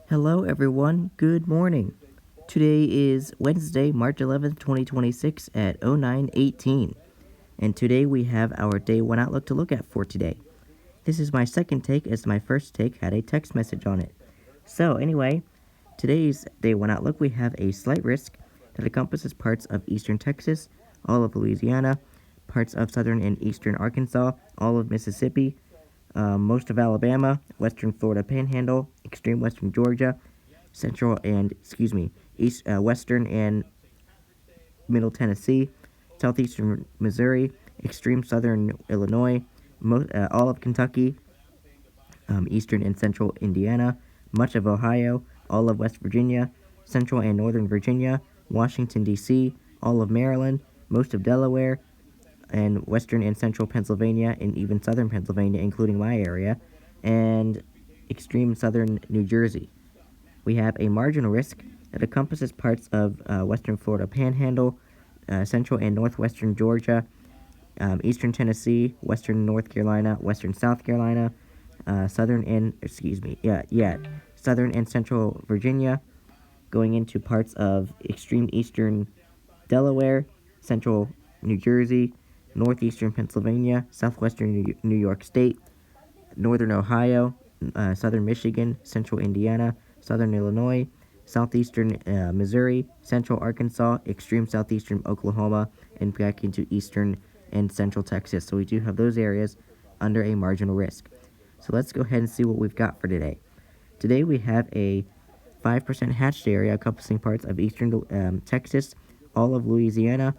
Hello, everyone. Good morning. Today is Wednesday, March 11th, 2026 at 09:18. And today we have our day one outlook to look at for today. This is my second take as my first take had a text message on it. So, anyway, today's day one outlook we have a slight risk that encompasses parts of eastern Texas, all of Louisiana, parts of southern and eastern Arkansas, all of Mississippi, most of Alabama, western Florida Panhandle, extreme western Georgia, central and western and middle Tennessee, southeastern Missouri, extreme southern Illinois, all of Kentucky, eastern and central Indiana, much of Ohio, all of West Virginia, central and northern Virginia, Washington, D.C., all of Maryland, most of Delaware, and western and central Pennsylvania, and even southern Pennsylvania, including my area, and extreme southern New Jersey. We have a marginal risk that encompasses parts of western Florida Panhandle, central and northwestern Georgia, eastern Tennessee, western North Carolina, western South Carolina, southern and central Virginia, going into parts of extreme eastern Delaware, central New Jersey, northeastern Pennsylvania, southwestern New York State, northern Ohio, southern Michigan, central Indiana, southern Illinois, southeastern Missouri, central Arkansas, extreme southeastern Oklahoma, and back into eastern and central Texas. So we do have those areas under a marginal risk. So let's go ahead and see what we've got for today. Today we have a 5% hatched area encompassing parts of eastern Texas, all of Louisiana,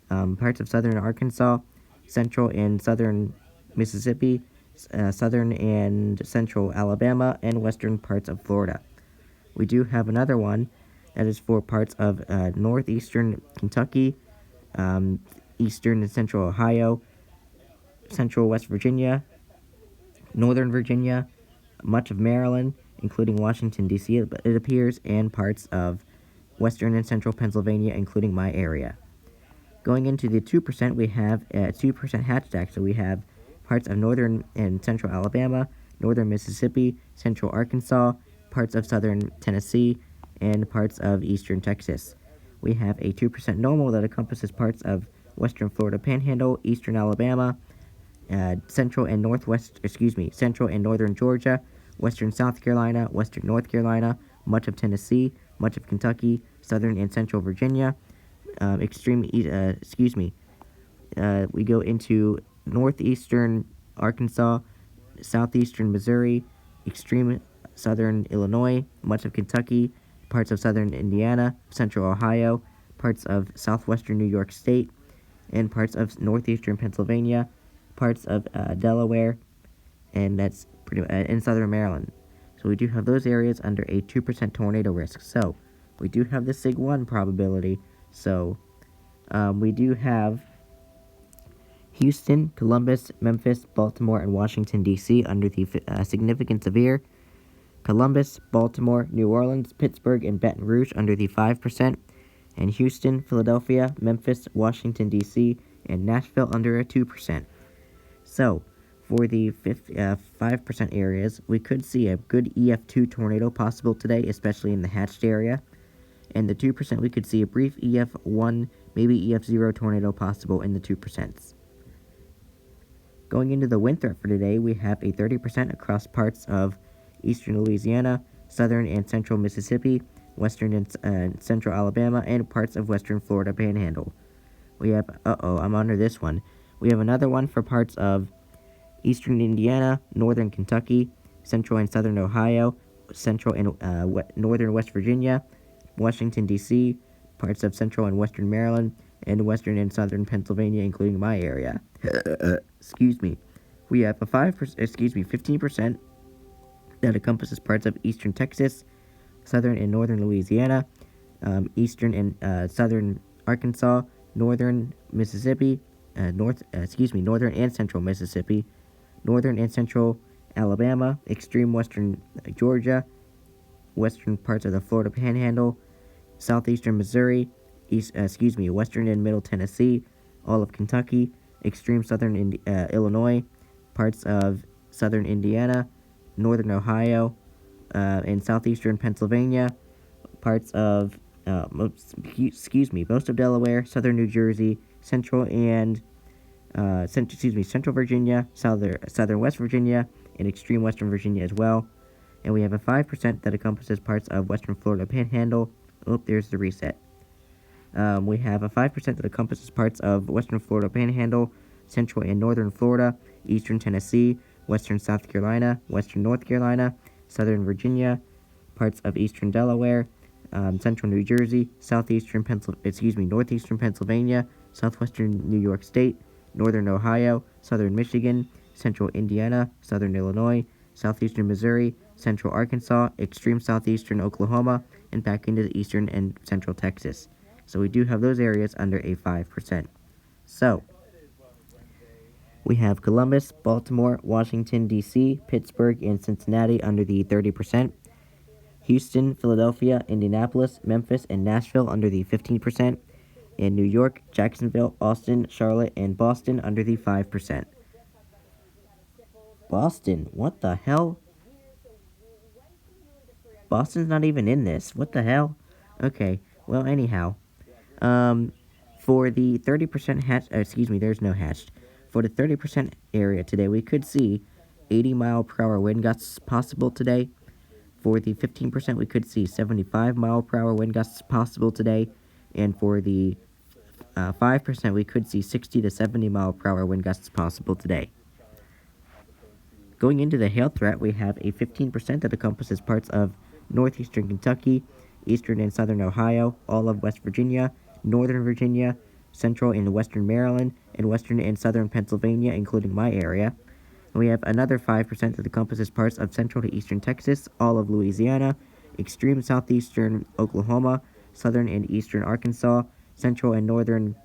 parts of southern Arkansas, central and southern Mississippi, southern and central Alabama, and western parts of Florida. We do have another one that is for parts of northeastern Kentucky, eastern and central Ohio, central West Virginia, northern Virginia, much of Maryland, including Washington, D.C., it appears, and parts of western and central Pennsylvania, including my area. Going into the 2%, we have a 2% hatch stack, so we have parts of northern and central Alabama, northern Mississippi, central Arkansas, parts of southern Tennessee, and parts of eastern Texas. We have a 2% normal that encompasses parts of western Florida Panhandle, eastern Alabama, central and northern Georgia, western South Carolina, western North Carolina, much of Tennessee, much of Kentucky, southern and central Virginia, we go into northeastern Arkansas, southeastern Missouri, extreme southern Illinois, much of Kentucky, parts of southern Indiana, central Ohio, parts of southwestern New York State, and parts of northeastern Pennsylvania, parts of Delaware, and that's in southern Maryland. So we do have those areas under a 2% tornado risk. So we do have the SIG 1 probability. So we do have Houston, Columbus, Memphis, Baltimore, and Washington, D.C. under the significant severe. Columbus, Baltimore, New Orleans, Pittsburgh, and Baton Rouge under the 5%. And Houston, Philadelphia, Memphis, Washington, D.C., and Nashville under a 2%. So, for the 5% areas, we could see a good EF2 tornado possible today, especially in the hatched area. And the 2%, we could see a brief EF1, maybe EF0 tornado possible in the 2%. Going into the wind threat for today, we have a 30% across parts of eastern Louisiana, southern and central Mississippi, western and central Alabama, and parts of western Florida Panhandle. We have, I'm under this one. We have another one for parts of eastern Indiana, northern Kentucky, central and southern Ohio, central and northern West Virginia, Washington, D.C., parts of central and western Maryland, and western and southern Pennsylvania, including my area. We have a 15% that encompasses parts of eastern Texas, southern and northern Louisiana, eastern and southern Arkansas, northern Mississippi, northern and central Mississippi, northern and central Alabama, extreme western Georgia, western parts of the Florida Panhandle, southeastern Missouri, western and middle Tennessee, all of Kentucky, extreme southern Illinois, parts of southern Indiana, northern Ohio, in southeastern Pennsylvania, parts of most of Delaware, southern New Jersey, central Virginia, southern West Virginia, and extreme western Virginia as well. And we have a 5% that encompasses parts of western Florida Panhandle. Oh, there's the reset. We have a 5% that encompasses parts of western Florida Panhandle, central and northern Florida, eastern Tennessee, western South Carolina, western North Carolina, southern Virginia, parts of eastern Delaware, central New Jersey, northeastern Pennsylvania, southwestern New York State, northern Ohio, southern Michigan, central Indiana, southern Illinois, southeastern Missouri, central Arkansas, extreme southeastern Oklahoma, and back into the eastern and central Texas. So we do have those areas under a 5%. So we have Columbus, Baltimore, Washington, D.C., Pittsburgh, and Cincinnati under the 30%. Houston, Philadelphia, Indianapolis, Memphis, and Nashville under the 15%. And New York, Jacksonville, Austin, Charlotte, and Boston under the 5%. Boston, what the hell? Boston's not even in this. What the hell? Okay, well, anyhow. For the 30% there's no hatched. For the 30% area today, we could see 80-mile-per-hour wind gusts possible today. For the 15%, we could see 75-mile-per-hour wind gusts possible today. And for the 5%, we could see 60 to 70-mile-per-hour wind gusts possible today. Going into the hail threat, we have a 15% that encompasses parts of northeastern Kentucky, eastern and southern Ohio, all of West Virginia, northern Virginia, central and western Maryland, and western and southern Pennsylvania, including my area. And we have another 5% that encompasses parts of central to eastern Texas, all of Louisiana, extreme southeastern Oklahoma, southern and eastern Arkansas, central and northern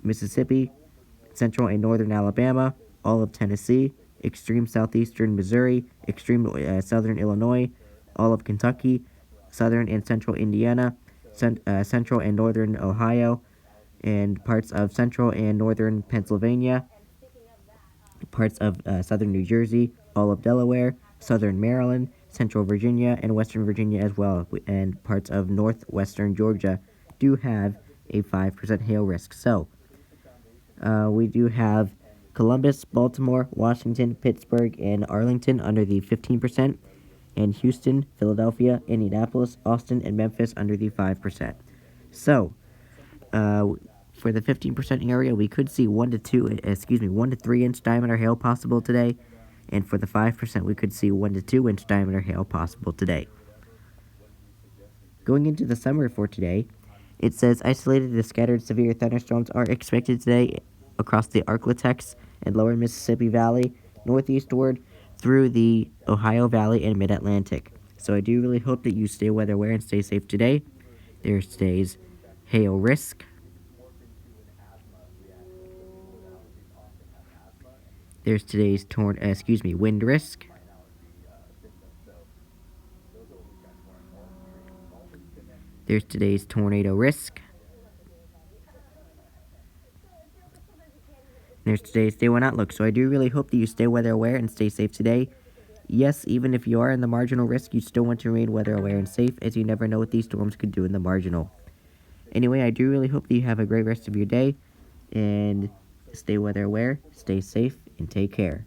Mississippi, central and northern Alabama, all of Tennessee, extreme southeastern Missouri, extreme southern Illinois, all of Kentucky, southern and central Indiana, central and northern Ohio, and parts of central and northern Pennsylvania, parts of southern New Jersey, all of Delaware, southern Maryland, central Virginia, and western Virginia as well, and parts of northwestern Georgia do have a 5% hail risk. So, we do have Columbus, Baltimore, Washington, Pittsburgh, and Arlington under the 15%, and Houston, Philadelphia, Indianapolis, Austin, and Memphis under the 5%. So, for the 15% area, we could see 1 to 3 inch diameter hail possible today, and for the 5%, we could see 1 to 2 inch diameter hail possible today. Going into the summary for today, it says isolated to scattered severe thunderstorms are expected today across the Arklatex and lower Mississippi Valley, northeastward through the Ohio Valley and Mid-Atlantic. So I do really hope that you stay weather aware and stay safe today. There's today's hail risk. There's today's wind risk. There's today's tornado risk. There's today's day one outlook. So I do really hope that you stay weather aware and stay safe today. Yes, even if you are in the marginal risk, you still want to remain weather aware and safe, as you never know what these storms could do in the marginal. Anyway, I do really hope that you have a great rest of your day, and stay weather aware, stay safe, and take care.